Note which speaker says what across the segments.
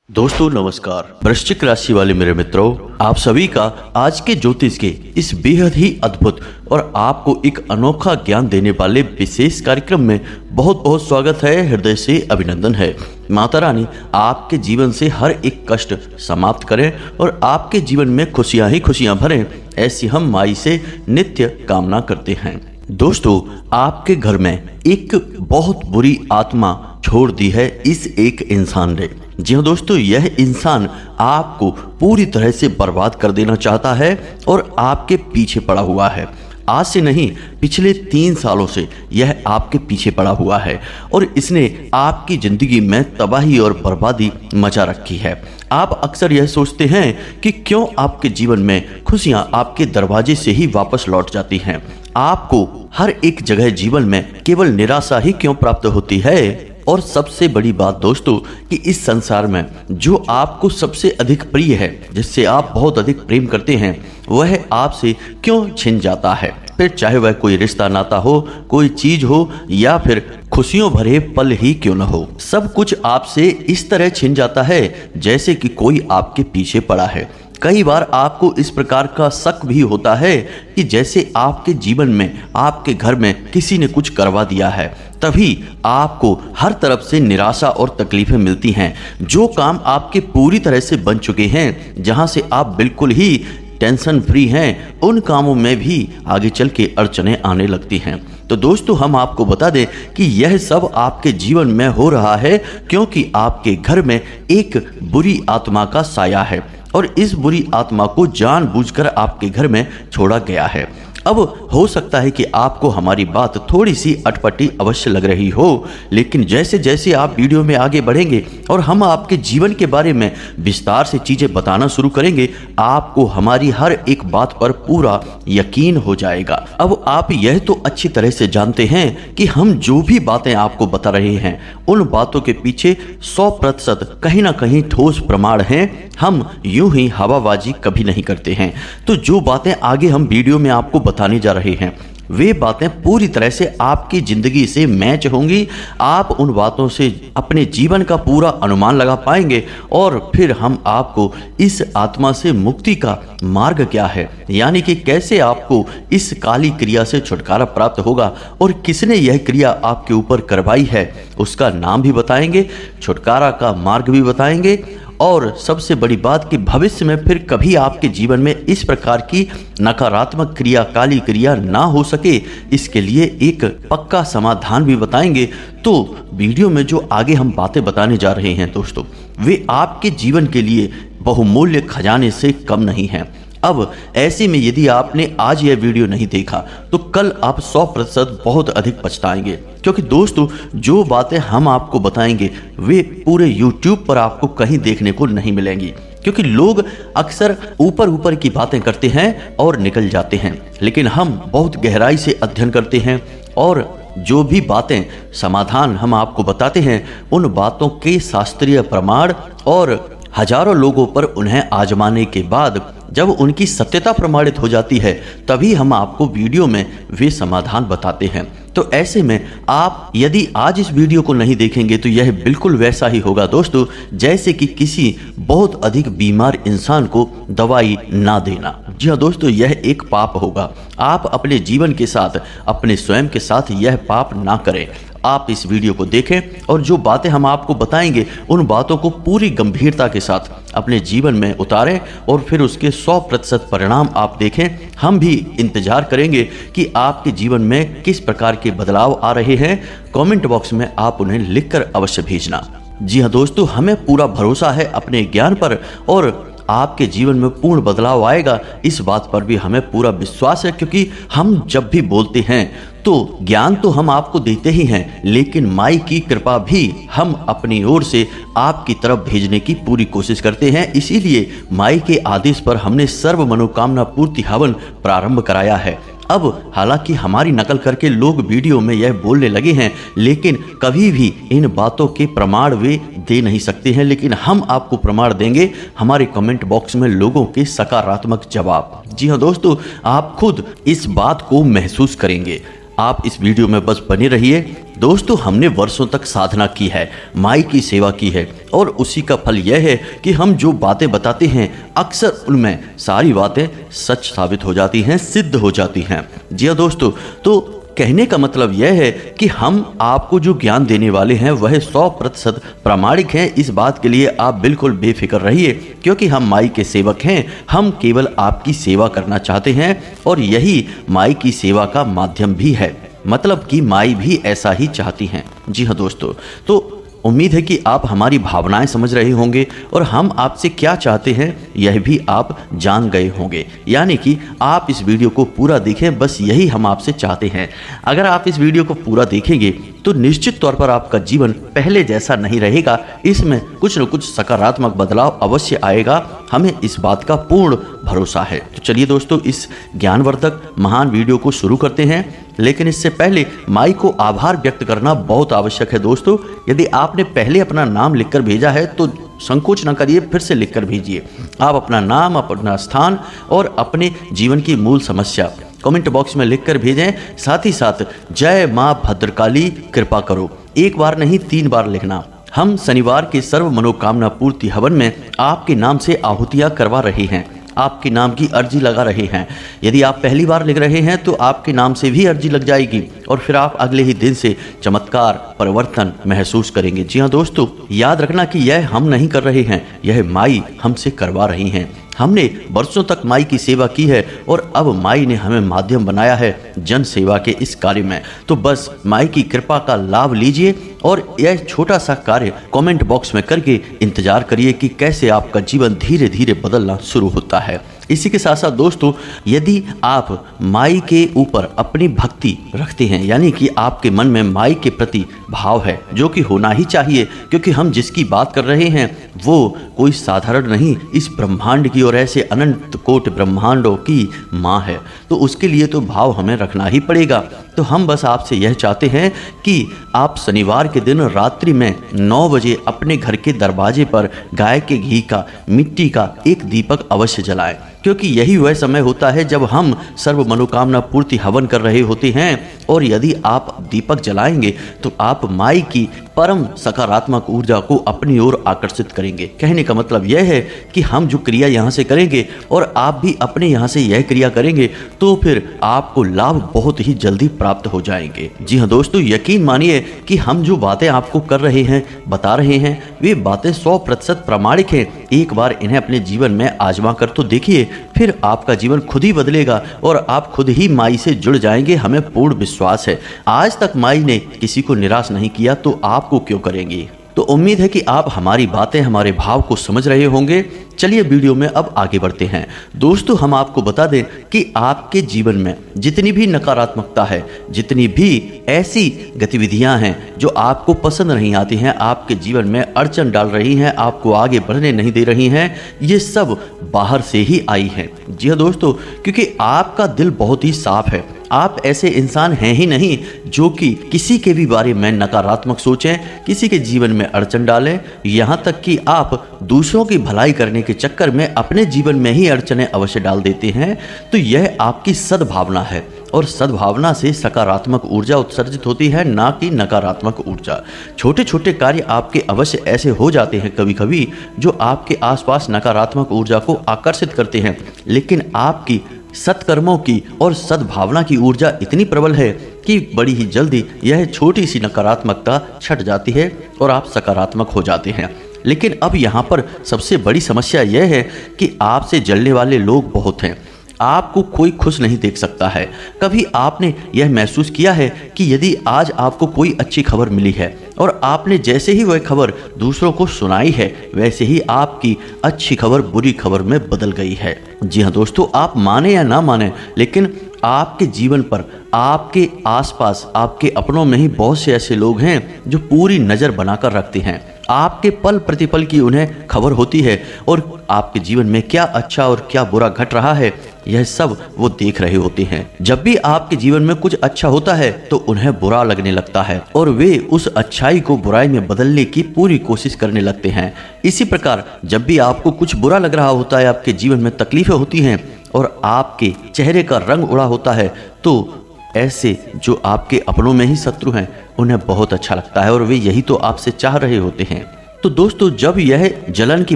Speaker 1: दोस्तों नमस्कार। वृश्चिक राशि वाले मेरे मित्रों, आप सभी का आज के ज्योतिष के इस बेहद ही अद्भुत और आपको एक अनोखा ज्ञान देने वाले विशेष कार्यक्रम में बहुत बहुत स्वागत है, हृदय से अभिनंदन है। माता रानी आपके जीवन से हर एक कष्ट समाप्त करें और आपके जीवन में खुशियां ही खुशियां भरें, ऐसी हम माई से नित्य कामना करते हैं। दोस्तों, आपके घर में एक बहुत बुरी आत्मा छोड़ दी है इस एक इंसान ने। जी हाँ दोस्तों, यह इंसान आपको पूरी तरह से बर्बाद कर देना चाहता है और आपके पीछे पड़ा हुआ है। आज से नहीं, पिछले 3 सालों से यह आपके पीछे पड़ा हुआ है और इसने आपकी जिंदगी में तबाही और बर्बादी मचा रखी है। आप अक्सर यह सोचते हैं कि क्यों आपके जीवन में खुशियां आपके दरवाजे से ही वापस लौट जाती हैं। आपको हर एक जगह जीवन में केवल निराशा ही क्यों प्राप्त होती है। और सबसे बड़ी बात दोस्तों कि इस संसार में जो आपको सबसे अधिक प्रिय है, जिससे आप बहुत अधिक प्रेम करते हैं, वह आपसे क्यों छिन जाता है। फिर चाहे वह कोई रिश्ता नाता हो, कोई चीज हो या फिर खुशियों भरे पल ही क्यों न हो, सब कुछ आपसे इस तरह छिन जाता है जैसे कि कोई आपके पीछे पड़ा है। कई बार आपको इस प्रकार का शक भी होता है कि जैसे आपके जीवन में, आपके घर में किसी ने कुछ करवा दिया है, तभी आपको हर तरफ से निराशा और तकलीफें मिलती हैं। जो काम आपके पूरी तरह से बन चुके हैं, जहां से आप बिल्कुल ही टेंशन फ्री हैं, उन कामों में भी आगे चल के अड़चनें आने लगती हैं। तो दोस्तों, हम आपको बता दें कि यह सब आपके जीवन में हो रहा है क्योंकि आपके घर में एक बुरी आत्मा का साया है और इस बुरी आत्मा को जानबूझकर आपके घर में छोड़ा गया है। अब हो सकता है कि आपको हमारी बात थोड़ी सी अटपटी अवश्य लग रही हो, लेकिन जैसे जैसे आप वीडियो में आगे बढ़ेंगे और हम आपके जीवन के बारे में विस्तार से चीज़ें बताना शुरू करेंगे, आपको हमारी हर एक बात पर पूरा यकीन हो जाएगा। अब आप यह तो अच्छी तरह से जानते हैं कि हम जो भी बातें आपको बता रहे हैं, उन बातों के पीछे 100% कहीं ना कहीं ठोस प्रमाण हैं। हम यूं ही हवाबाजी कभी नहीं करते हैं। तो जो बातें आगे हम वीडियो में आपको बताने जा रहे हैं, वे बातें पूरी तरह से आपकी जिंदगी से मैच होंगी। आप उन बातों से अपने जीवन का पूरा अनुमान लगा पाएंगे और फिर हम आपको इस आत्मा से मुक्ति का मार्ग क्या है, यानी कि कैसे आपको इस काली क्रिया से छुटकारा प्राप्त होगा और किसने यह क्रिया आपके ऊपर करवाई है, उसका नाम भी बताएंगे, छुटकारा का मार्ग भी बताएंगे। और सबसे बड़ी बात कि भविष्य में फिर कभी आपके जीवन में इस प्रकार की नकारात्मक क्रिया, काली क्रिया ना हो सके, इसके लिए एक पक्का समाधान भी बताएंगे। तो वीडियो में जो आगे हम बातें बताने जा रहे हैं दोस्तों, वे आपके जीवन के लिए बहुमूल्य खजाने से कम नहीं हैं। अब ऐसे में यदि आपने आज यह वीडियो नहीं देखा तो कल आप 100% बहुत अधिक पछताएंगे, क्योंकि दोस्तों जो बातें हम आपको बताएंगे वे पूरे YouTube पर आपको कहीं देखने को नहीं मिलेंगी, क्योंकि लोग अक्सर ऊपर ऊपर की बातें करते हैं और निकल जाते हैं, लेकिन हम बहुत गहराई से अध्ययन करते हैं और जो भी बातें समाधान हम आपको बताते हैं, उन बातों के शास्त्रीय प्रमाण और हजारों लोगों पर उन्हें आजमाने के बाद जब उनकी सत्यता प्रमाणित हो जाती है, तभी हम आपको वीडियो में वे समाधान बताते हैं। तो ऐसे में आप यदि आज इस वीडियो को नहीं देखेंगे तो यह बिल्कुल वैसा ही होगा दोस्तों, जैसे कि किसी बहुत अधिक बीमार इंसान को दवाई ना देना। जी हाँ दोस्तों, यह एक पाप होगा। आप अपने जीवन के साथ, अपने स्वयं के साथ यह पाप ना करें। आप इस वीडियो को देखें और जो बातें हम आपको बताएंगे, उन बातों को पूरी गंभीरता के साथ अपने जीवन में उतारें और फिर उसके 100% परिणाम आप देखें। हम भी इंतजार करेंगे कि आपके जीवन में किस प्रकार के बदलाव आ रहे हैं। कमेंट बॉक्स में आप उन्हें लिखकर अवश्य भेजना। जी हाँ दोस्तों, हमें पूरा भरोसा है अपने ज्ञान पर और आपके जीवन में पूर्ण बदलाव आएगा, इस बात पर भी हमें पूरा विश्वास है, क्योंकि हम जब भी बोलते हैं तो ज्ञान तो हम आपको देते ही हैं, लेकिन माई की कृपा भी हम अपनी ओर से आपकी तरफ भेजने की पूरी कोशिश करते हैं। इसीलिए माई के आदेश पर हमने सर्व मनोकामना पूर्ति हवन प्रारंभ कराया है। अब हालांकि हमारी नकल करके लोग वीडियो में यह बोलने लगे हैं, लेकिन कभी भी इन बातों के प्रमाण वे दे नहीं सकते हैं, लेकिन हम आपको प्रमाण देंगे हमारे कमेंट बॉक्स में लोगों के सकारात्मक जवाब। जी हाँ दोस्तों, आप खुद इस बात को महसूस करेंगे। आप इस वीडियो में बस बने रहिए दोस्तों, हमने वर्षों तक साधना की है, माई की सेवा की है और उसी का फल यह है कि हम जो बातें बताते हैं अक्सर उनमें सारी बातें सच साबित हो जाती हैं, सिद्ध हो जाती हैं। जी हाँ दोस्तों, तो कहने का मतलब यह है कि हम आपको जो ज्ञान देने वाले हैं वह 100% प्रामाणिक हैं। इस बात के लिए आप बिल्कुल बेफिक्र रहिए, क्योंकि हम माई के सेवक हैं। हम केवल आपकी सेवा करना चाहते हैं और यही माई की सेवा का माध्यम भी है, मतलब कि माई भी ऐसा ही चाहती हैं। जी हाँ दोस्तों, तो उम्मीद है कि आप हमारी भावनाएं समझ रहे होंगे और हम आपसे क्या चाहते हैं यह भी आप जान गए होंगे। यानी कि आप इस वीडियो को पूरा देखें, बस यही हम आपसे चाहते हैं। अगर आप इस वीडियो को पूरा देखेंगे तो निश्चित तौर पर आपका जीवन पहले जैसा नहीं रहेगा, इसमें कुछ न कुछ सकारात्मक बदलाव अवश्य आएगा, हमें इस बात का पूर्ण भरोसा है। तो चलिए दोस्तों, इस ज्ञानवर्धक महान वीडियो को शुरू करते हैं। लेकिन इससे पहले माई को आभार व्यक्त करना बहुत आवश्यक है दोस्तों। यदि आपने पहले अपना नाम लिखकर भेजा है तो संकोच न करिए, फिर से लिखकर भेजिए। आप अपना नाम, अपना स्थान और अपने जीवन की मूल समस्या कमेंट बॉक्स में लिखकर भेजें। साथ ही साथ जय माँ भद्रकाली कृपा करो एक बार नहीं 3 बार लिखना। हम शनिवार के सर्व मनोकामना पूर्ति हवन में आपके नाम से आहुतियाँ करवा रहे हैं, आपके नाम की अर्जी लगा रहे हैं। यदि आप पहली बार लिख रहे हैं तो आपके नाम से भी अर्जी लग जाएगी और फिर आप अगले ही दिन से चमत्कार परिवर्तन महसूस करेंगे। जी हाँ दोस्तों, याद रखना कि यह हम नहीं कर रहे हैं, यह माई हमसे करवा रही हैं। हमने वर्षों तक माई की सेवा की है और अब माई ने हमें माध्यम बनाया है जन सेवा के इस कार्य में। तो बस माई की कृपा का लाभ लीजिए और यह छोटा सा कार्य कमेंट बॉक्स में करके इंतजार करिए कि कैसे आपका जीवन धीरे धीरे बदलना शुरू होता है। इसी के साथ साथ दोस्तों, यदि आप माई के ऊपर अपनी भक्ति रखते हैं, यानी कि आपके मन में माई के प्रति भाव है, जो कि होना ही चाहिए, क्योंकि हम जिसकी बात कर रहे हैं वो कोई साधारण नहीं, इस ब्रह्मांड की और ऐसे अनंत कोट ब्रह्मांडों की माँ है, तो उसके लिए तो भाव हमें रखना ही पड़ेगा। तो हम बस आपसे यह चाहते हैं कि आप शनिवार के दिन रात्रि में 9 बजे अपने घर के दरवाजे पर गाय के घी का, मिट्टी का एक दीपक अवश्य जलाएं, क्योंकि यही वह समय होता है जब हम सर्व मनोकामना पूर्ति हवन कर रहे होते हैं। और यदि आप दीपक जलाएंगे तो आप माई की परम सकारात्मक ऊर्जा को अपनी ओर आकर्षित करेंगे। कहने का मतलब यह है कि हम जो क्रिया यहाँ से करेंगे और आप भी अपने यहाँ से यह क्रिया करेंगे तो फिर आपको लाभ बहुत ही जल्दी प्राप्त हो जाएंगे। जी हाँ दोस्तों, यकीन मानिए कि हम जो बातें आपको कर रहे हैं, बता रहे हैं, वे बातें 100% प्रामाणिक हैं। एक बार इन्हें अपने जीवन में आजमा कर तो देखिए, फिर आपका जीवन खुद ही बदलेगा और आप खुद ही माई से जुड़ जाएंगे, हमें पूर्ण विश्वास है। आज तक माई ने किसी को निराश नहीं किया तो आपको क्यों करेंगी। तो उम्मीद है कि आप हमारी बातें, हमारे भाव को समझ रहे होंगे। चलिए वीडियो में अब आगे बढ़ते हैं। दोस्तों, हम आपको बता दें कि आपके जीवन में जितनी भी नकारात्मकता है, जितनी भी ऐसी गतिविधियां हैं जो आपको पसंद नहीं आती हैं, आपके जीवन में अड़चन डाल रही हैं, आपको आगे बढ़ने नहीं दे रही हैं, ये सब बाहर से ही आई हैं। जी हाँ दोस्तों, क्योंकि आपका दिल बहुत ही साफ है। आप ऐसे इंसान हैं ही नहीं जो कि किसी के भी बारे में नकारात्मक सोचें, किसी के जीवन में अड़चन डालें, यहाँ तक कि आप दूसरों की भलाई करने के चक्कर में अपने जीवन में ही अड़चनें अवश्य डाल देते हैं। तो यह आपकी सद्भावना है और सद्भावना से सकारात्मक ऊर्जा उत्सर्जित होती है, ना कि नकारात्मक ऊर्जा। छोटे छोटे कार्य आपके अवश्य ऐसे हो जाते हैं कभी कभी जो आपके आसपास नकारात्मक ऊर्जा को आकर्षित करते हैं, लेकिन आपकी सत्कर्मों की और सद्भावना की ऊर्जा इतनी प्रबल है कि बड़ी ही जल्दी यह छोटी सी नकारात्मकता छट जाती है और आप सकारात्मक हो जाते हैं। लेकिन अब यहाँ पर सबसे बड़ी समस्या यह है कि आपसे जलने वाले लोग बहुत हैं। आपको कोई खुश नहीं देख सकता है। कभी आपने यह महसूस किया है कि यदि आज आपको कोई अच्छी खबर मिली है और आपने जैसे ही वह खबर दूसरों को सुनाई है, वैसे ही आपकी अच्छी खबर बुरी खबर में बदल गई है। जी हाँ दोस्तों, आप माने या ना माने, लेकिन आपके जीवन पर, आपके आसपास, आपके अपनों में ही बहुत से ऐसे लोग हैं जो पूरी नज़र बनाकर रखते हैं। आपके पल प्रतिपल की उन्हें खबर होती है और आपके जीवन में क्या अच्छा और क्या बुरा घट रहा है, यह सब वो देख रहे होते हैं। जब भी आपके जीवन में कुछ अच्छा होता है तो उन्हें बुरा लगने लगता है और वे उस अच्छाई को बुराई में बदलने की पूरी कोशिश करने लगते हैं। इसी प्रकार जब भी आपको कुछ बुरा लग रहा होता है, आपके जीवन में तकलीफें होती हैं और आपके चेहरे का रंग उड़ा होता है, तो ऐसे जो आपके अपनों में ही शत्रु हैं उन्हें बहुत अच्छा लगता है और वे यही तो आपसे चाह रहे होते हैं। तो दोस्तों, जब यह जलन की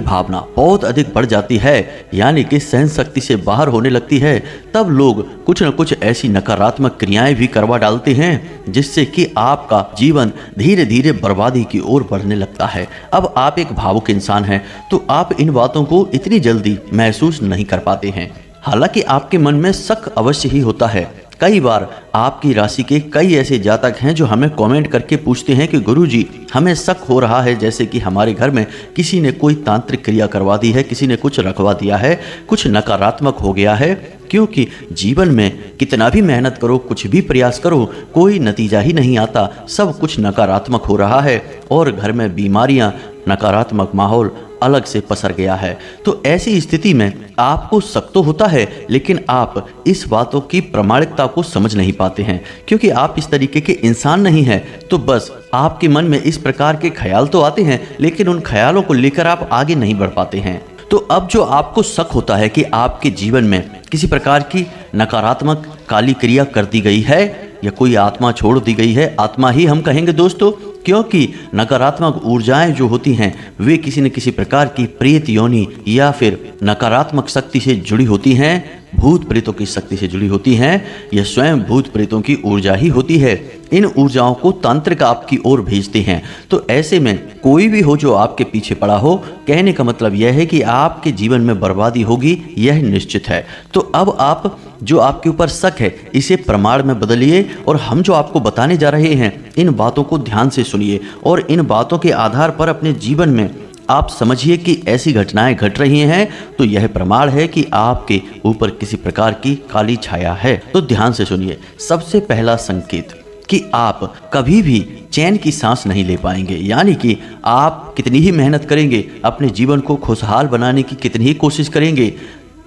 Speaker 1: भावना बहुत अधिक बढ़ जाती है, यानी कि सहन शक्ति से बाहर होने लगती है, तब लोग कुछ न कुछ ऐसी नकारात्मक क्रियाएं भी करवा डालते हैं जिससे कि आपका जीवन धीरे धीरे बर्बादी की ओर बढ़ने लगता है। अब आप एक भावुक इंसान हैं तो आप इन बातों को इतनी जल्दी महसूस नहीं कर पाते हैं। हालांकि आपके मन में शक अवश्य ही होता है। कई बार आपकी राशि के कई ऐसे जातक हैं जो हमें कमेंट करके पूछते हैं कि गुरुजी, हमें शक हो रहा है जैसे कि हमारे घर में किसी ने कोई तांत्रिक क्रिया करवा दी है, किसी ने कुछ रखवा दिया है, कुछ नकारात्मक हो गया है। क्योंकि जीवन में कितना भी मेहनत करो, कुछ भी प्रयास करो, कोई नतीजा ही नहीं आता, सब कुछ नकारात्मक हो रहा है और घर में बीमारियां, नकारात्मक माहौल अलग से पसर गया है। तो ऐसी स्थिति में आपको शक तो होता है, लेकिन आप इस बातों की प्रामाणिकता को समझ नहीं पाते हैं क्योंकि आप इस तरीके के इंसान नहीं हैं। तो बस आपके मन में इस प्रकार के ख्याल तो आते हैं, लेकिन उन ख्यालों को लेकर आप आगे नहीं बढ़ पाते हैं। तो अब जो आपको शक होता है कि आपके जीवन में किसी प्रकार की नकारात्मक काली क्रिया कर दी गई है या कोई आत्मा छोड़ दी गई है, आत्मा ही हम कहेंगे दोस्तों, क्योंकि नकारात्मक ऊर्जाएं जो होती हैं वे किसी न किसी प्रकार की प्रेत योनि या फिर नकारात्मक शक्ति से जुड़ी होती हैं, भूत प्रेतों की शक्ति से जुड़ी होती हैं। यह स्वयं भूत प्रेतों की ऊर्जा ही होती है। इन ऊर्जाओं को तांत्रिक आपकी ओर भेजते हैं। तो ऐसे में कोई भी हो जो आपके पीछे पड़ा हो, कहने का मतलब यह है कि आपके जीवन में बर्बादी होगी, यह निश्चित है। तो अब आप जो आपके ऊपर शक है इसे प्रमाण में बदलिए और हम जो आपको बताने जा रहे हैं इन बातों को ध्यान से सुनिए और इन बातों के आधार पर अपने जीवन में आप समझिए कि ऐसी घटनाएं घट रही हैं तो यह प्रमाण है कि आपके ऊपर किसी प्रकार की काली छाया है। तो ध्यान से सुनिए। सबसे पहला संकेत कि आप कभी भी चैन की सांस नहीं ले पाएंगे, यानी कि आप कितनी ही मेहनत करेंगे, अपने जीवन को खुशहाल बनाने की कितनी ही कोशिश करेंगे,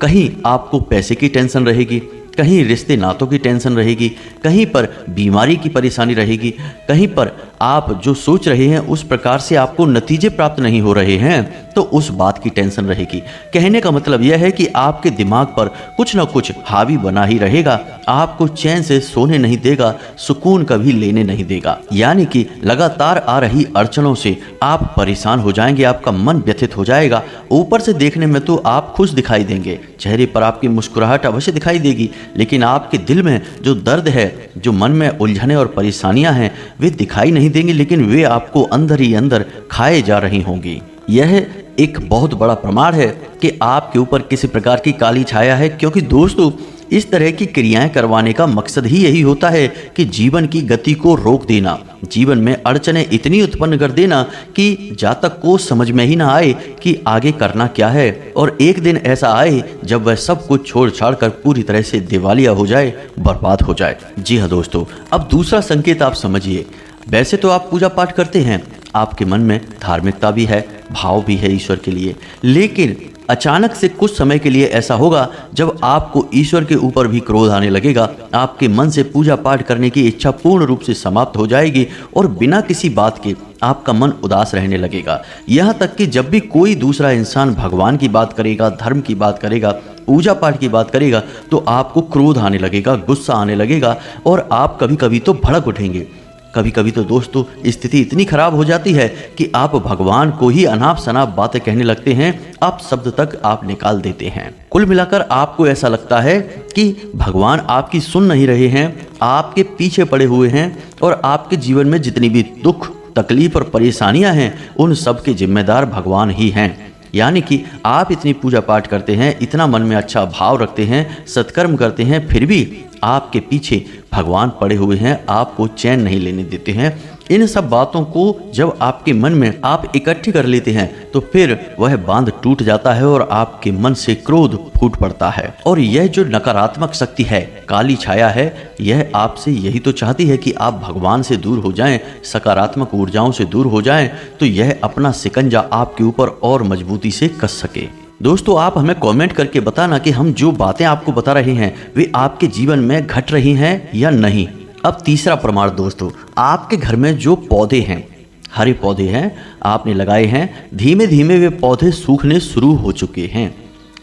Speaker 1: कहीं आपको पैसे की टेंशन रहेगी, कहीं रिश्ते नातों की टेंशन रहेगी, कहीं पर बीमारी की परेशानी रहेगी, कहीं पर आप जो सोच रहे हैं उस प्रकार से आपको नतीजे प्राप्त नहीं हो रहे हैं तो उस बात की टेंशन रहेगी। कहने का मतलब यह है कि आपके दिमाग पर कुछ ना कुछ हावी बना ही रहेगा, आपको चैन से सोने नहीं देगा, सुकून कभी लेने नहीं देगा। यानी कि लगातार आ रही अड़चनों से आप परेशान हो जाएंगे, आपका मन व्यथित हो जाएगा। ऊपर से देखने में तो आप खुश दिखाई देंगे, चेहरे पर आपकी मुस्कुराहट अवश्य दिखाई देगी, लेकिन आपके दिल में जो दर्द है, जो मन में उलझने और परेशानियां हैं, वे दिखाई नहीं देंगी, लेकिन वे आपको अंदर ही अंदर खाए जा रही होंगी। यह एक बहुत बड़ा प्रमाण है कि आपके ऊपर किसी प्रकार की काली छाया है, क्योंकि दोस्तों इस तरह की क्रियाएं करवाने का मकसद ही यही होता है कि जीवन की गति को रोक देना, जीवन में अड़चनें इतनी उत्पन्न कर देना कि जातक को समझ में ही ना आए कि आगे करना क्या है, और एक दिन ऐसा आए जब वह सब कुछ छोड़ छाड़ कर पूरी तरह से दिवालिया हो जाए, बर्बाद हो जाए। जी हाँ दोस्तों, अब दूसरा संकेत आप समझिए। वैसे तो आप पूजा पाठ करते हैं, आपके मन में धार्मिकता भी है, भाव भी है ईश्वर के लिए, लेकिन अचानक से कुछ समय के लिए ऐसा होगा जब आपको ईश्वर के ऊपर भी क्रोध आने लगेगा, आपके मन से पूजा पाठ करने की इच्छा पूर्ण रूप से समाप्त हो जाएगी और बिना किसी बात के आपका मन उदास रहने लगेगा। यहाँ तक कि जब भी कोई दूसरा इंसान भगवान की बात करेगा, धर्म की बात करेगा, पूजा पाठ की बात करेगा, तो आपको क्रोध आने लगेगा, गुस्सा आने लगेगा और आप कभी कभी तो भड़क उठेंगे। कभी कभी तो दोस्तों स्थिति इतनी खराब हो जाती है कि आप भगवान को ही अनाप शनाप बातें कहने लगते हैं, आप शब्द तक आप निकाल देते हैं। कुल मिलाकर आपको ऐसा लगता है कि भगवान आपकी सुन नहीं रहे हैं, आपके पीछे पड़े हुए हैं और आपके जीवन में जितनी भी दुख, तकलीफ और परेशानियां हैं उन सब के जिम्मेदार भगवान ही हैं। यानी कि आप इतनी पूजा पाठ करते हैं, इतना मन में अच्छा भाव रखते हैं, सत्कर्म करते हैं, फिर भी आपके पीछे भगवान पड़े हुए हैं, आपको चैन नहीं लेने देते हैं। इन सब बातों को जब आपके मन में आप इकट्ठी कर लेते हैं तो फिर वह बांध टूट जाता है और आपके मन से क्रोध फूट पड़ता है। और यह जो नकारात्मक शक्ति है, काली छाया है, यह आपसे यही तो चाहती है कि आप भगवान से दूर हो जाएं, सकारात्मक ऊर्जाओं से दूर हो जाएं, तो यह अपना शिकंजा आपके ऊपर और मजबूती से कस सके। दोस्तों आप हमें कमेंट करके बताना कि हम जो बातें आपको बता रहे हैं वे आपके जीवन में घट रही हैं या नहीं। अब तीसरा प्रमाण दोस्तों, आपके घर में जो पौधे हैं, हरे पौधे हैं, आपने लगाए हैं, धीमे धीमे वे पौधे सूखने शुरू हो चुके हैं।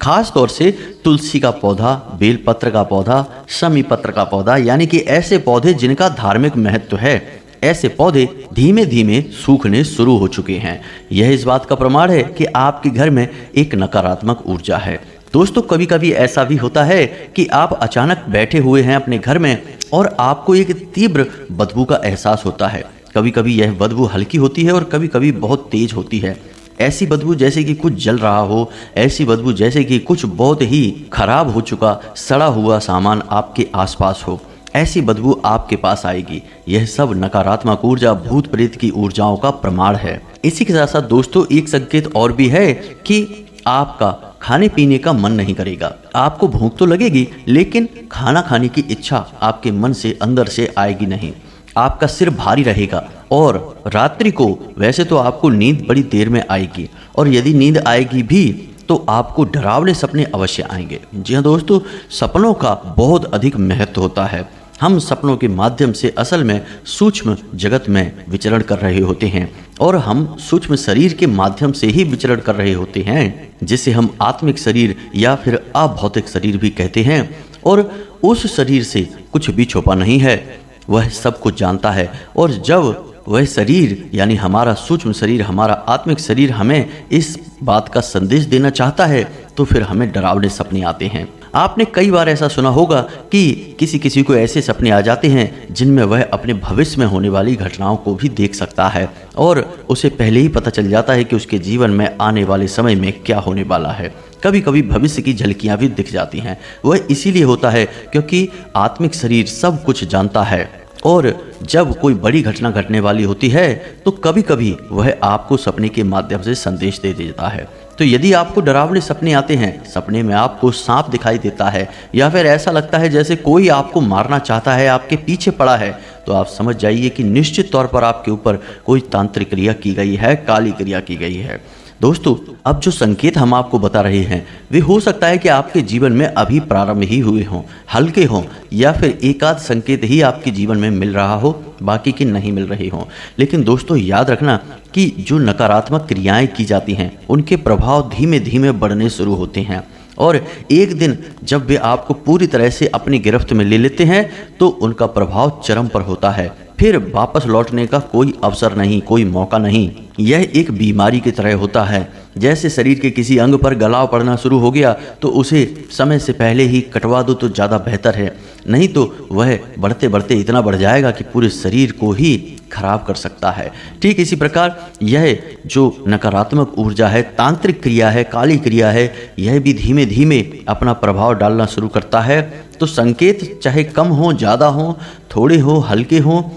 Speaker 1: खास तौर से तुलसी का पौधा, बेलपत्र का पौधा, शमी पत्र का पौधा, यानी कि ऐसे पौधे जिनका धार्मिक महत्व है, ऐसे पौधे धीमे धीमे सूखने शुरू हो चुके हैं। यह इस बात का प्रमाण है कि आपके घर में एक नकारात्मक ऊर्जा है। दोस्तों, कभी कभी ऐसा भी होता है कि आप अचानक बैठे हुए हैं अपने घर में और आपको एक तीव्र बदबू का एहसास होता है। कभी कभी यह बदबू हल्की होती है और कभी कभी बहुत तेज होती है। ऐसी बदबू जैसे कि कुछ जल रहा हो, ऐसी बदबू जैसे कि कुछ बहुत ही खराब हो चुका सड़ा हुआ सामान आपके आसपास हो, ऐसी बदबू आपके पास आएगी। यह सब नकारात्मक ऊर्जा, भूत प्रेत की ऊर्जाओं का प्रमाण है। इसी के साथ साथ दोस्तों, एक संकेत और भी है कि आपका खाने पीने का मन नहीं करेगा। आपको भूख तो लगेगी, लेकिन खाना खाने की इच्छा आपके मन से अंदर से आएगी नहीं। आपका सिर भारी रहेगा और रात्रि को वैसे तो आपको नींद बड़ी देर में आएगी, और यदि नींद आएगी भी तो आपको डरावने सपने अवश्य आएंगे। जी हाँ दोस्तों, सपनों का बहुत अधिक महत्व होता है। हम सपनों के माध्यम से असल में सूक्ष्म जगत में विचरण कर रहे होते हैं, और हम सूक्ष्म शरीर के माध्यम से ही विचरण कर रहे होते हैं, जिसे हम आत्मिक शरीर या फिर अभौतिक शरीर भी कहते हैं। और उस शरीर से कुछ भी छुपा नहीं है, वह सब कुछ जानता है। और जब वह शरीर यानी हमारा सूक्ष्म शरीर, हमारा आत्मिक शरीर हमें इस बात का संदेश देना चाहता है, तो फिर हमें डरावने सपने आते हैं। आपने कई बार ऐसा सुना होगा कि किसी किसी को ऐसे सपने आ जाते हैं जिनमें वह अपने भविष्य में होने वाली घटनाओं को भी देख सकता है, और उसे पहले ही पता चल जाता है कि उसके जीवन में आने वाले समय में क्या होने वाला है। कभी कभी भविष्य की झलकियां भी दिख जाती हैं। वह इसीलिए होता है क्योंकि आत्मिक शरीर सब कुछ जानता है, और जब कोई बड़ी घटना घटने वाली होती है तो कभी कभी वह आपको सपने के माध्यम से संदेश दे देता है। तो यदि आपको डरावने सपने आते हैं, सपने में आपको सांप दिखाई देता है, या फिर ऐसा लगता है जैसे कोई आपको मारना चाहता है, आपके पीछे पड़ा है, तो आप समझ जाइए कि निश्चित तौर पर आपके ऊपर कोई तांत्रिक क्रिया की गई है, काली क्रिया की गई है। दोस्तों, अब जो संकेत हम आपको बता रहे हैं वे हो सकता है कि आपके जीवन में अभी प्रारंभ ही हुए हों, हल्के हों, या फिर एक आध संकेत ही आपके जीवन में मिल रहा हो, बाकी के नहीं मिल रहे हों। लेकिन दोस्तों, याद रखना कि जो नकारात्मक क्रियाएं की जाती हैं उनके प्रभाव धीमे धीमे बढ़ने शुरू होते हैं, और एक दिन जब वे आपको पूरी तरह से अपनी गिरफ्त में ले लेते हैं तो उनका प्रभाव चरम पर होता है। फिर वापस लौटने का कोई अवसर नहीं, कोई मौका नहीं। यह एक बीमारी की तरह होता है। जैसे शरीर के किसी अंग पर गलाव पड़ना शुरू हो गया तो उसे समय से पहले ही कटवा दो तो ज़्यादा बेहतर है, नहीं तो वह बढ़ते बढ़ते इतना बढ़ जाएगा कि पूरे शरीर को ही खराब कर सकता है। ठीक इसी प्रकार यह जो नकारात्मक ऊर्जा है, तांत्रिक क्रिया है, काली क्रिया है, यह भी धीमे धीमे अपना प्रभाव डालना शुरू करता है। तो संकेत चाहे कम हो, ज़्यादा हो, थोड़े हो, हल्के हो,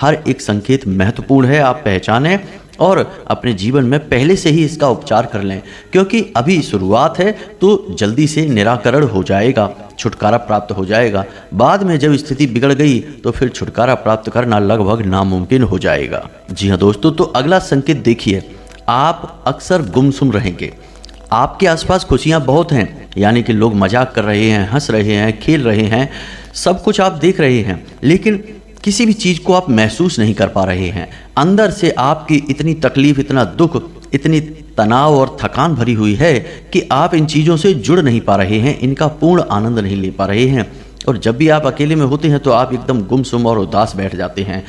Speaker 1: हर एक संकेत महत्वपूर्ण है। आप पहचानें और अपने जीवन में पहले से ही इसका उपचार कर लें, क्योंकि अभी शुरुआत है तो जल्दी से निराकरण हो जाएगा, छुटकारा प्राप्त हो जाएगा। बाद में जब स्थिति बिगड़ गई तो फिर छुटकारा प्राप्त करना लगभग नामुमकिन हो जाएगा। जी हाँ दोस्तों, तो अगला संकेत देखिए, आप अक्सर गुमसुम रहेंगे। आपके आसपास खुशियाँ बहुत हैं, यानी कि लोग मजाक कर रहे हैं, हंस रहे हैं, खेल रहे हैं, सब कुछ आप देख रहे हैं, लेकिन किसी भी चीज़ को आप महसूस नहीं कर पा रहे हैं। अंदर से आपकी इतनी तकलीफ, इतना दुख, इतनी तनाव और थकान भरी हुई है कि आप इन चीज़ों से जुड़ नहीं पा रहे हैं, इनका पूर्ण आनंद नहीं ले पा रहे हैं। और जब भी आप अकेले में होते हैं तो आप एकदम गुमसुम और उदास बैठ जाते हैं।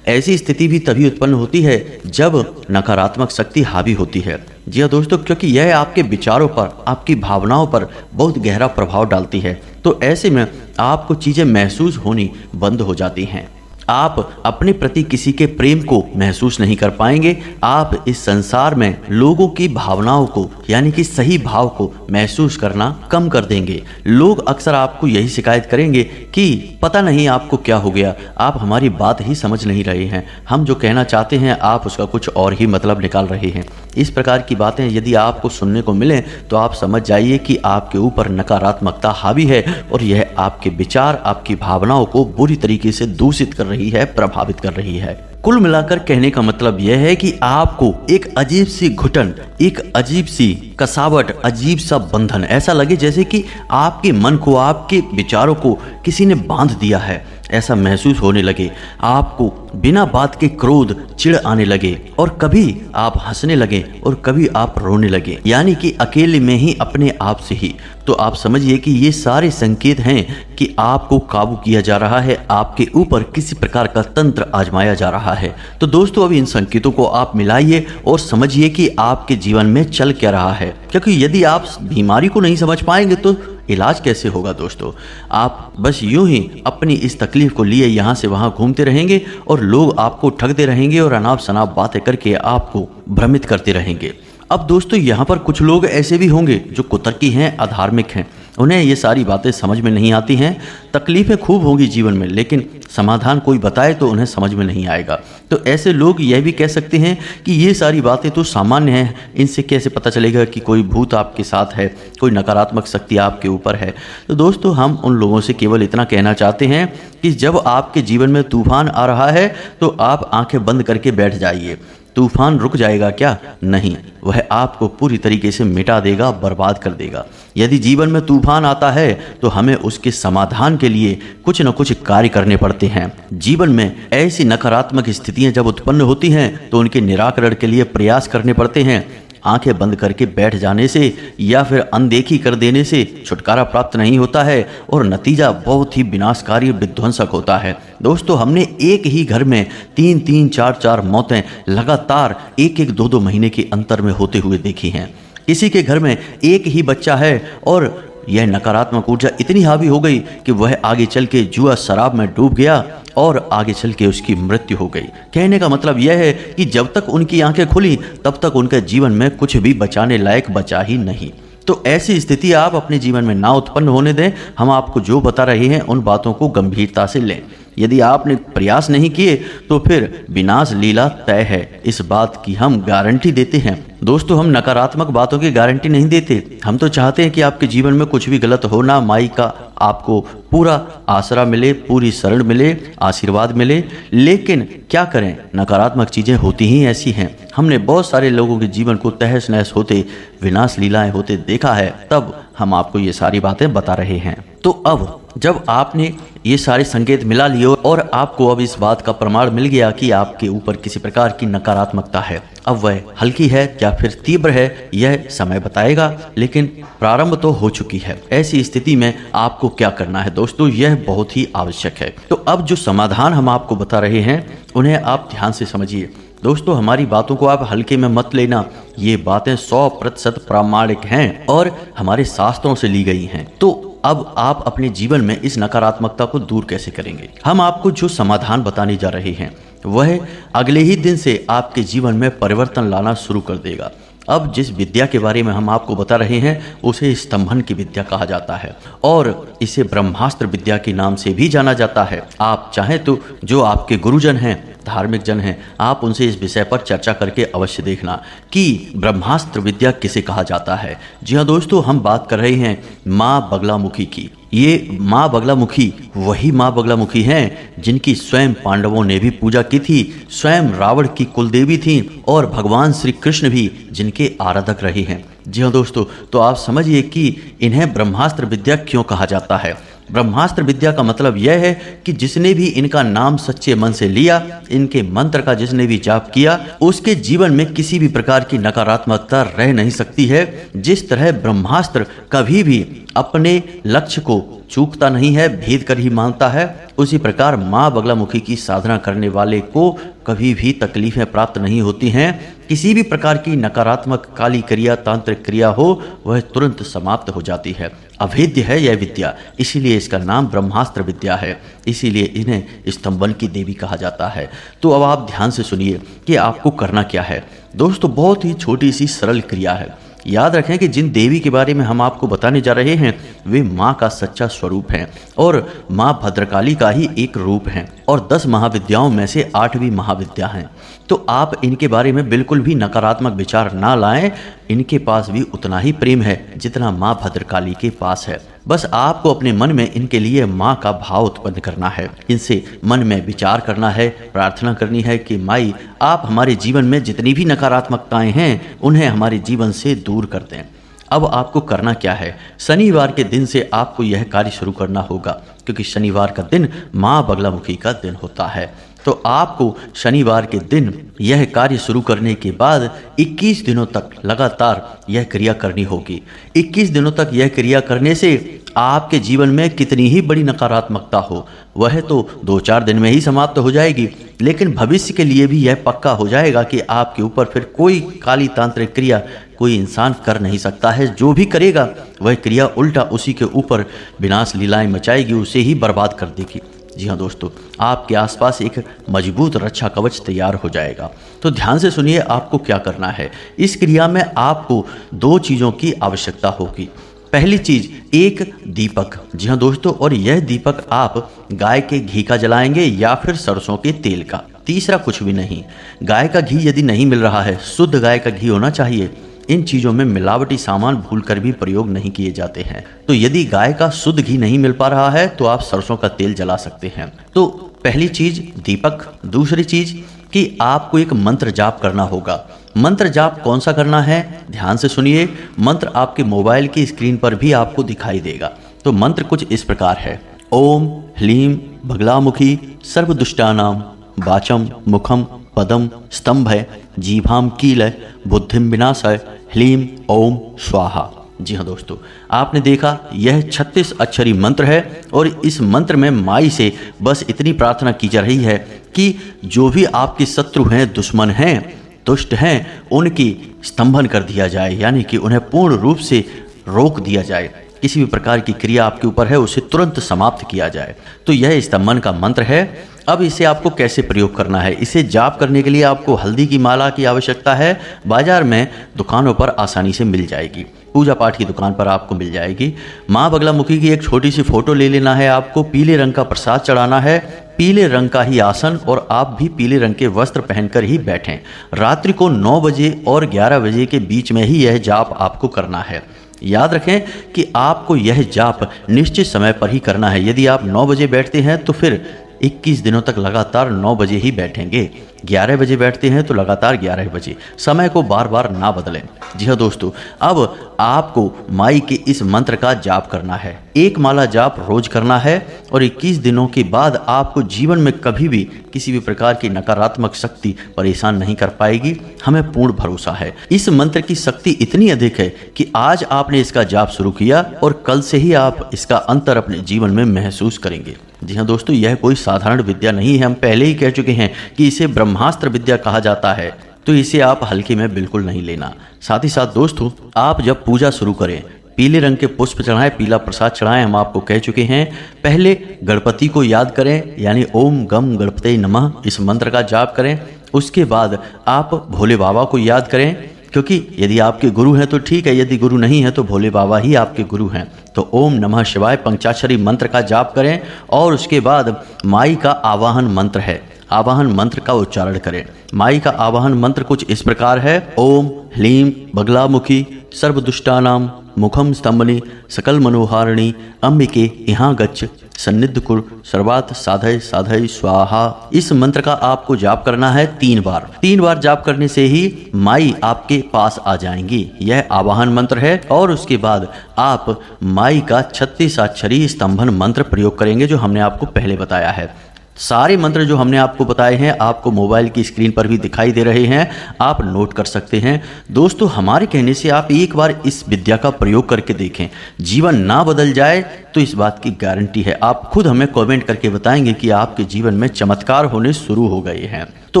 Speaker 1: ऐसी स्थिति भी तभी उत्पन्न होती है जब नकारात्मक शक्ति हावी होती है। जी हाँ दोस्तों, क्योंकि यह आपके विचारों पर, आपकी भावनाओं पर बहुत गहरा प्रभाव डालती है। तो ऐसे में आपको चीज़ें महसूस होनी बंद हो जाती हैं। आप अपने प्रति किसी के प्रेम को महसूस नहीं कर पाएंगे। आप इस संसार में लोगों की भावनाओं को, यानी कि सही भाव को महसूस करना कम कर देंगे। लोग अक्सर आपको यही शिकायत करेंगे कि पता नहीं आपको क्या हो गया, आप हमारी बात ही समझ नहीं रहे हैं, हम जो कहना चाहते हैं आप उसका कुछ और ही मतलब निकाल रहे हैं। इस प्रकार की बातें यदि आपको सुनने को मिलें तो आप समझ जाइए कि आपके ऊपर नकारात्मकता हावी है, और यह आपके विचार, आपकी भावनाओं को बुरी तरीके से दूषित कर रही है, प्रभावित कर रही है। कुल मिलाकर कहने का मतलब यह है कि आपको एक अजीब सी घुटन, एक अजीब सी कसावट, अजीब सा बंधन, ऐसा लगे जैसे कि आपके मन को, आपके विचारों को किसी ने बांध दिया है। ऐसा महसूस होने लगे, आपको बिना बात के क्रोध, चिढ़ आने लगे और कभी आप हंसने लगे और कभी आप रोने लगे, यानी कि अकेले में ही अपने आप से ही। तो आप समझिए कि ये सारे संकेत हैं कि आपको काबू किया जा रहा है, आपके ऊपर किसी प्रकार का तंत्र आजमाया जा रहा है। तो दोस्तों अब इन संकेतों को आप मिलाइए और समझिए कि आपके जीवन में चल क्या रहा है, क्योंकि यदि आप बीमारी को नहीं समझ पाएंगे तो इलाज कैसे होगा। दोस्तों आप बस यूं ही अपनी इस तकलीफ को लिए यहाँ से वहाँ घूमते रहेंगे और लोग आपको ठगते रहेंगे और अनाप शनाप बातें करके आपको भ्रमित करते रहेंगे। अब दोस्तों यहाँ पर कुछ लोग ऐसे भी होंगे जो कुतर्की हैं, अधार्मिक हैं, उन्हें ये सारी बातें समझ में नहीं आती हैं। तकलीफ़ें खूब होंगी जीवन में, लेकिन समाधान कोई बताए तो उन्हें समझ में नहीं आएगा। तो ऐसे लोग यह भी कह सकते हैं कि ये सारी बातें तो सामान्य हैं, इनसे कैसे पता चलेगा कि कोई भूत आपके साथ है, कोई नकारात्मक शक्ति आपके ऊपर है। तो दोस्तों हम उन लोगों से केवल इतना कहना चाहते हैं कि जब आपके जीवन में तूफान आ रहा है तो आप आंखें बंद करके बैठ जाइए। तूफान रुक जाएगा क्या? नहीं, वह आपको पूरी तरीके से मिटा देगा, बर्बाद कर देगा। यदि जीवन में तूफान आता है तो हमें उसके समाधान के लिए कुछ न कुछ कार्य करने पड़ते हैं। जीवन में ऐसी नकारात्मक स्थितियां जब उत्पन्न होती हैं तो उनके निराकरण के लिए प्रयास करने पड़ते हैं। आंखें बंद करके बैठ जाने से या फिर अनदेखी कर देने से छुटकारा प्राप्त नहीं होता है और नतीजा बहुत ही विनाशकारी विध्वंसक होता है। दोस्तों हमने एक ही घर में 3-3, 4-4 मौतें लगातार 1-1, 2-2 महीने के अंतर में होते हुए देखी हैं। किसी के घर में एक ही बच्चा है और यह नकारात्मक ऊर्जा इतनी हावी हो गई कि वह आगे चल के जुआ शराब में डूब गया और आगे चल के उसकी मृत्यु हो गई। कहने का मतलब यह है कि जब तक उनकी आंखें खुली तब तक उनके जीवन में कुछ भी बचाने लायक बचा ही नहीं। तो ऐसी स्थिति आप अपने जीवन में ना उत्पन्न होने दें। हम आपको जो बता रहे हैं उन बातों को गंभीरता से लें। यदि आपने प्रयास नहीं किए तो फिर विनाश लीला तय है, इस बात की हम गारंटी देते हैं। दोस्तों हम नकारात्मक बातों की गारंटी नहीं देते, हम तो चाहते हैं कि आपके जीवन में कुछ भी गलत हो ना, माई का आपको पूरा आसरा मिले, पूरी शरण मिले, आशीर्वाद मिले। लेकिन क्या करें, नकारात्मक चीज़ें होती ही ऐसी हैं। हमने बहुत सारे लोगों के जीवन को तहस नहस होते, विनाश लीलाएं होते देखा है, तब हम आपको ये सारी बातें बता रहे हैं। तो अब जब आपने ये सारे संकेत मिला लिए और आपको अब इस बात का प्रमाण मिल गया कि आपके ऊपर किसी प्रकार की नकारात्मकता है, अब वह हल्की है या फिर तीव्र है यह समय बताएगा, लेकिन प्रारंभ तो हो चुकी है। ऐसी स्थिति में आपको क्या करना है दोस्तों, यह बहुत ही आवश्यक है। तो अब जो समाधान हम आपको बता रहे हैं उन्हें आप ध्यान से समझिए। दोस्तों हमारी बातों को आप हल्के में मत लेना, ये बातें 100% प्रामाणिक हैं और हमारे शास्त्रों से ली गई हैं। तो अब आप अपने जीवन में इस नकारात्मकता को दूर कैसे करेंगे? हम आपको जो समाधान बताने जा रहे हैं वह अगले ही दिन से आपके जीवन में परिवर्तन लाना शुरू कर देगा। अब जिस विद्या के बारे में हम आपको बता रहे हैं उसे स्तंभन की विद्या कहा जाता है और इसे ब्रह्मास्त्र विद्या के नाम से भी जाना जाता है। आप चाहें तो जो आपके गुरुजन हैं, धार्मिक जन हैं, आप उनसे इस विषय पर चर्चा करके अवश्य देखना कि ब्रह्मास्त्र विद्या किसे कहा जाता है। जी हाँ दोस्तों, हम बात कर रहे हैं माँ बगलामुखी की। ये माँ बगलामुखी वही माँ बगलामुखी हैं जिनकी स्वयं पांडवों ने भी पूजा की थी, स्वयं रावण की कुलदेवी थी और भगवान श्री कृष्ण भी जिनके आराधक रहे हैं। जी हाँ दोस्तों, तो आप समझिए कि इन्हें ब्रह्मास्त्र विद्या क्यों कहा जाता है। ब्रह्मास्त्र विद्या का मतलब यह है कि जिसने भी इनका नाम सच्चे मन से लिया, इनके मंत्र का जिसने भी जाप किया, उसके जीवन में किसी भी प्रकार की नकारात्मकता रह नहीं सकती है। जिस तरह ब्रह्मास्त्र कभी भी अपने लक्ष्य को चूकता नहीं है, भेद कर ही मानता है, उसी प्रकार माँ बगलामुखी की साधना करने वाले को कभी भी तकलीफें प्राप्त नहीं होती हैं। किसी भी प्रकार की नकारात्मक काली क्रिया, तांत्रिक क्रिया हो, वह तुरंत समाप्त हो जाती है। अभेद्य है यह विद्या, इसीलिए इसका नाम ब्रह्मास्त्र विद्या है, इसीलिए इन्हें स्तंभन की देवी कहा जाता है। तो अब आप ध्यान से सुनिए कि आपको करना क्या है। दोस्तों बहुत ही छोटी सी सरल क्रिया है। याद रखें कि जिन देवी के बारे में हम आपको बताने जा रहे हैं वे माँ का सच्चा स्वरूप हैं और माँ भद्रकाली का ही एक रूप हैं और 10 महाविद्याओं में से 8वीं महाविद्या हैं। तो आप इनके बारे में बिल्कुल भी नकारात्मक विचार ना लाएं। इनके पास भी उतना ही प्रेम है जितना माँ भद्रकाली के पास है। बस आपको अपने मन में इनके लिए माँ का भाव उत्पन्न करना है, इनसे मन में विचार करना है, प्रार्थना करनी है कि माई आप हमारे जीवन में जितनी भी नकारात्मकताएं हैं उन्हें हमारे जीवन से दूर कर दें। अब आपको करना क्या है, शनिवार के दिन से आपको यह कार्य शुरू करना होगा, क्योंकि शनिवार का दिन माँ बगलामुखी का दिन होता है। तो आपको शनिवार के दिन यह कार्य शुरू करने के बाद 21 दिनों तक लगातार यह क्रिया करनी होगी। 21 दिनों तक यह क्रिया करने से आपके जीवन में कितनी ही बड़ी नकारात्मकता हो वह तो 2-4 दिन में ही समाप्त हो जाएगी, लेकिन भविष्य के लिए भी यह पक्का हो जाएगा कि आपके ऊपर फिर कोई काली तांत्रिक क्रिया कोई इंसान कर नहीं सकता है। जो भी करेगा वह क्रिया उल्टा उसी के ऊपर विनाश लीलाएं मचाएगी, उसे ही बर्बाद कर देगी। जी हाँ दोस्तों, आपके आसपास एक मजबूत रक्षा कवच तैयार हो जाएगा। तो ध्यान से सुनिए आपको क्या करना है। इस क्रिया में आपको 2 चीज़ों की आवश्यकता होगी। पहली चीज़ एक दीपक। जी हाँ दोस्तों, और यह दीपक आप गाय के घी का जलाएंगे या फिर सरसों के तेल का। तीसरा कुछ भी नहीं। गाय का घी यदि नहीं मिल रहा है, शुद्ध गाय का घी होना चाहिए। इन चीज़ों में मिलावटी सामान भूलकर भी प्रयोग नहीं किए जाते हैं। तो यदि गाय का शुद्ध घी नहीं मिल पा रहा है तो आप सरसों का तेल जला सकते हैं। तो पहली चीज़ दीपक। दूसरी चीज़ कि आपको एक मंत्र जाप करना होगा। मंत्र जाप कौन सा करना है, ध्यान से सुनिए। मंत्र आपके मोबाइल की स्क्रीन पर भी आपको दिखाई देगा। तो मंत्र कुछ इस प्रकार है। ओम ह्लीम बगलामुखी सर्वदुष्टानाम वाचम मुखम पदम स्तंभय जीभाम कीलय बुद्धिम विनाशय ह्लीम ओम स्वाहा। जी हाँ दोस्तों, आपने देखा यह 36 अक्षरी मंत्र है और इस मंत्र में माई से बस इतनी प्रार्थना की जा रही है कि जो भी आपके शत्रु हैं, दुश्मन हैं, दुष्ट हैं, उनकी स्तंभन कर दिया जाए, यानी कि उन्हें पूर्ण रूप से रोक दिया जाए। किसी भी प्रकार की क्रिया आपके ऊपर है उसे तुरंत समाप्त किया जाए। तो यह स्तंभन का मंत्र है। अब इसे आपको कैसे प्रयोग करना है। इसे जाप करने के लिए आपको हल्दी की माला की आवश्यकता है। बाजार में दुकानों पर आसानी से मिल जाएगी, पूजा पाठ की दुकान पर आपको मिल जाएगी। माँ बगलामुखी की एक छोटी सी फोटो ले लेना है आपको। पीले रंग का प्रसाद चढ़ाना है, पीले रंग का ही आसन, और आप भी पीले रंग के वस्त्र पहनकर ही बैठें। रात्रि को 9 बजे और 11 बजे के बीच में ही यह जाप आपको करना है। याद रखें कि आपको यह जाप निश्चित समय पर ही करना है। यदि आप 9 बजे बैठते हैं तो फिर 21 दिनों तक लगातार 9 बजे ही बैठेंगे। 11 बजे बैठते हैं तो लगातार 11 बजे। समय को बार बार ना बदलें। जी हाँ दोस्तों, अब आपको माई के इस मंत्र का जाप करना है। एक माला जाप रोज करना है और 21 दिनों के बाद आपको जीवन में कभी भी किसी भी प्रकार की नकारात्मक शक्ति परेशान नहीं कर पाएगी। हमें पूर्ण भरोसा है। इस मंत्र की शक्ति इतनी अधिक है कि आज आपने इसका जाप शुरू किया और कल से ही आप इसका अंतर अपने जीवन में महसूस करेंगे। जी हाँ दोस्तों, यह कोई साधारण विद्या नहीं है। हम पहले ही कह चुके हैं कि इसे ब्रह्मास्त्र विद्या कहा जाता है, तो इसे आप हल्के में बिल्कुल नहीं लेना। साथ ही साथ दोस्तों, आप जब पूजा शुरू करें पीले रंग के पुष्प चढ़ाएं, पीला प्रसाद चढ़ाएं। हम आपको कह चुके हैं। पहले गणपति को याद करें, यानी ओम गम गणपते नमः इस मंत्र का जाप करें। उसके बाद आप भोले बाबा को याद करें, क्योंकि यदि आपके गुरु हैं तो ठीक है, यदि गुरु नहीं है तो भोले बाबा ही आपके गुरु हैं। तो ओम नमः शिवाय पंचाक्षरी मंत्र का जाप करें और उसके बाद माई का आवाहन मंत्र है, आवाहन मंत्र का उच्चारण करें। माई का आवाहन मंत्र कुछ इस प्रकार है। ओम ह्लीम बगलामुखी सर्वदुष्टानाम मुखम स्तंभनी सकल मनोहारिणी अंबिके यहाँ गच्छ सन्निध कुर सर्वात साधय साधय स्वाहा। इस मंत्र का आपको जाप करना है 3 बार। 3 बार जाप करने से ही माई आपके पास आ जाएंगी। यह आवाहन मंत्र है और उसके बाद आप माई का 36 अक्षरी स्तंभन मंत्र प्रयोग करेंगे, जो हमने आपको पहले बताया है। सारे मंत्र जो हमने आपको बताए हैं आपको मोबाइल की स्क्रीन पर भी दिखाई दे रहे हैं, आप नोट कर सकते हैं। दोस्तों, हमारे कहने से आप एक बार इस विद्या का प्रयोग करके देखें। जीवन ना बदल जाए तो इस बात की गारंटी है। आप खुद हमें कमेंट करके बताएंगे कि आपके जीवन में चमत्कार होने शुरू हो गए हैं। तो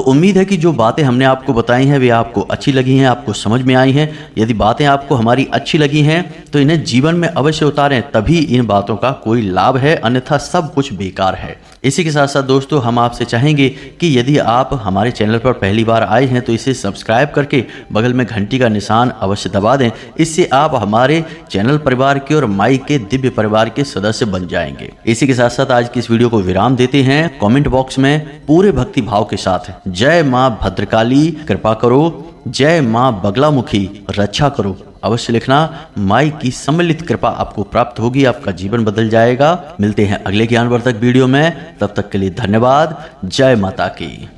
Speaker 1: उम्मीद है कि जो बातें हमने आपको बताई हैं वे आपको अच्छी लगी हैं, आपको समझ में आई हैं। यदि बातें आपको हमारी अच्छी लगी हैं तो इन्हें जीवन में अवश्य उतारें, तभी इन बातों का कोई लाभ है, अन्यथा सब कुछ बेकार है। इसी के साथ साथ दोस्तों, हम आपसे चाहेंगे कि यदि आप हमारे चैनल पर पहली बार आए हैं तो इसे सब्सक्राइब करके बगल में घंटी का निशान अवश्य दबा दें। इससे आप हमारे चैनल परिवार के और माई के दिव्य परिवार के सदस्य बन जाएंगे। इसी के साथ साथ आज की इस वीडियो को विराम देते हैं। कमेंट बॉक्स में पूरे भक्ति भाव के साथ जय माँ भद्रकाली कृपा करो, जय माँ बगलामुखी रक्षा करो अवश्य लिखना। माई की सम्मिलित कृपा आपको प्राप्त होगी, आपका जीवन बदल जाएगा। मिलते हैं अगले ज्ञानवर्धक वीडियो में, तब तक के लिए धन्यवाद। जय माता की।